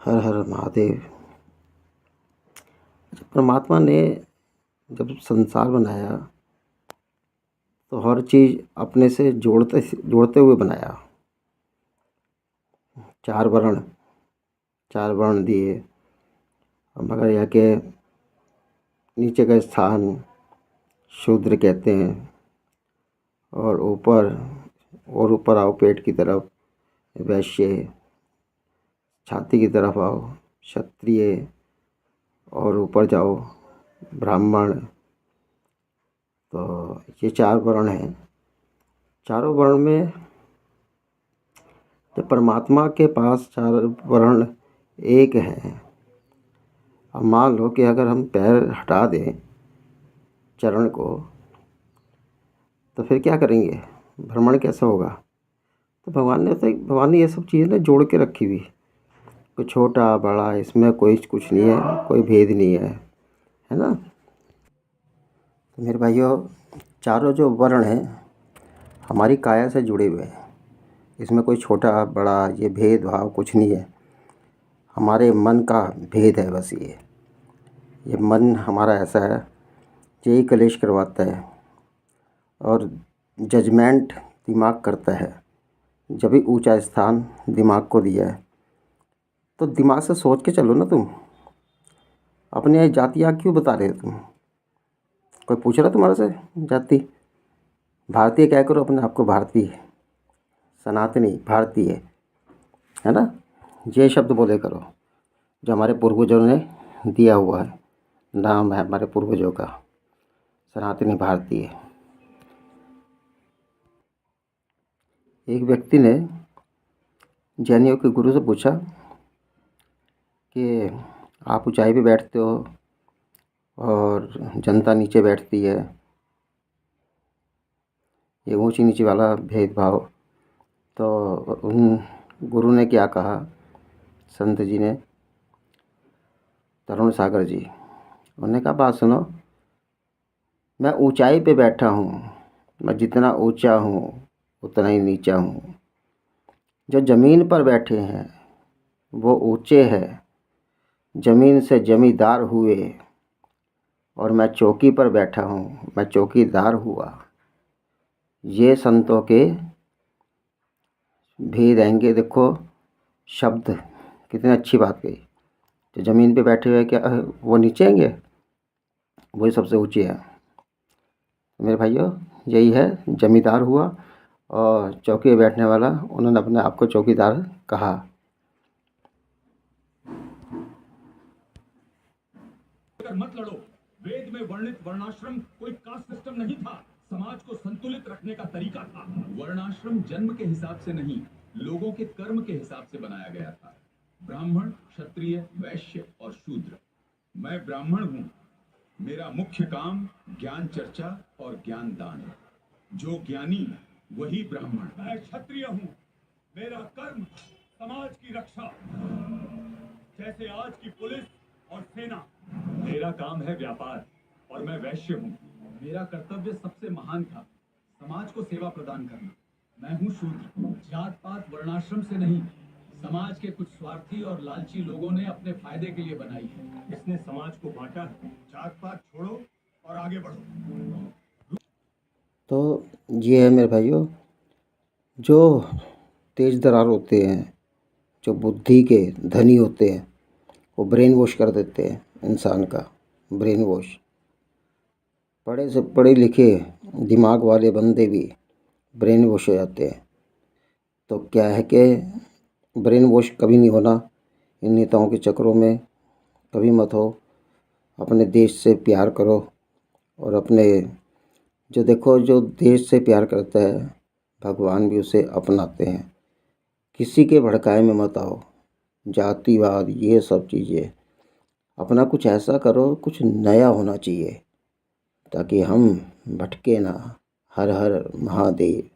हर हर महादेव। परमात्मा ने जब संसार बनाया तो हर चीज़ अपने से जोड़ते हुए बनाया। चार वर्ण दिए, मगर यह के नीचे का स्थान शूद्र कहते हैं, और ऊपर आओ पेट की तरफ वैश्य, छाती की तरफ आओ क्षत्रिय, और ऊपर जाओ ब्राह्मण। तो ये 4 वर्ण हैं। चारों वर्ण में जब परमात्मा के पास 4 वर्ण एक हैं, अब मान लो कि अगर हम पैर हटा दें चरण को, तो फिर क्या करेंगे? भ्रमण कैसे होगा? तो भगवान ने ये सब चीज़ें ना जोड़ के रखी हुई। कोई छोटा बड़ा इसमें कोई कुछ नहीं है, कोई भेद नहीं है ना। तो मेरे भाइयों, चारों जो वर्ण हैं हमारी काया से जुड़े हुए हैं। इसमें कोई छोटा बड़ा ये भेदभाव कुछ नहीं है। हमारे मन का भेद है बस। ये मन हमारा ऐसा है, यही कलेश करवाता है और जजमेंट दिमाग करता है। जब भी ऊंचा स्थान दिमाग को दिया है, तो दिमाग से सोच के चलो ना। तुम अपनी जातियाँ क्यों बता रहे हो? तुम कोई पूछ रहा तुम्हारे से जाति? भारतीय क्या करो अपने आप को, भारतीय, सनातनी, भारतीय, है ना। ये शब्द बोले करो जो हमारे पूर्वजों ने दिया हुआ है, नाम है हमारे पूर्वजों का, सनातनी भारतीय। एक व्यक्ति ने जैनियों के गुरु से पूछा कि आप ऊंचाई पे बैठते हो और जनता नीचे बैठती है, ये ऊंची नीची वाला भेदभाव। तो उन गुरु ने क्या कहा, संत जी ने, तरुण सागर जी, उन्होंने कहा बात सुनो, मैं ऊंचाई पे बैठा हूँ, मैं जितना ऊंचा हूँ उतना ही नीचा हूँ। जो ज़मीन पर बैठे हैं वो ऊंचे हैं, ज़मीन से जमींदार हुए, और मैं चौकी पर बैठा हूँ, मैं चौकीदार हुआ। ये संतों के भेद आएंगे। देखो शब्द कितनी अच्छी बात कही। जो ज़मीन पे बैठे हुए क्या वो नीचे आएंगे? वही सबसे ऊंचे हैं। मेरे भाइयों, यही है, जमींदार हुआ और चौकी पे बैठने वाला, उन्होंने अपने आप को चौकीदार कहा। मत लड़ो। वेद में वर्णित वर्णाश्रम कोई कास्ट सिस्टम नहीं था, समाज को संतुलित रखने का तरीका था। वर्णाश्रम जन्म के हिसाब से नहीं, लोगों के कर्म के हिसाब से बनाया गया था। ब्राह्मण, क्षत्रिय, वैश्य और शूद्र। मैं ब्राह्मण हूँ। मेरा मुख्य काम ज्ञान चर्चा और ज्ञान दान है। जो ज्ञानी वही ब्राह्मण। मैं क्षत्रिय हूँ। मेरा कर्म समाज की रक्षा, जैसे आज की पुलिस और सेना। मेरा काम है व्यापार और मैं वैश्य हूँ। मेरा कर्तव्य सबसे महान था, समाज को सेवा प्रदान करना। मैं हूँ शूद्र। जात पात वर्णाश्रम से नहीं, समाज के कुछ स्वार्थी और लालची लोगों ने अपने फायदे के लिए बनाई है। इसने समाज को बांटा है। जात पात छोड़ो और आगे बढ़ो। तो ये है मेरे भाइयों, जो तेज दरार होते हैं, जो बुद्धि के धनी होते हैं, वो ब्रेन वॉश कर देते हैं इंसान का। ब्रेन वॉश, पढ़े से पढ़े लिखे दिमाग वाले बंदे भी ब्रेन वॉश हो जाते हैं। तो क्या है कि ब्रेन वॉश कभी नहीं होना इन नेताओं के चक्करों में, कभी मत हो। अपने देश से प्यार करो, और अपने जो देश से प्यार करता है भगवान भी उसे अपनाते हैं। किसी के भड़काए में मत आओ, जातिवाद ये सब चीज़ें। अपना कुछ ऐसा करो, कुछ नया होना चाहिए, ताकि हम भटके ना। हर हर महादेव।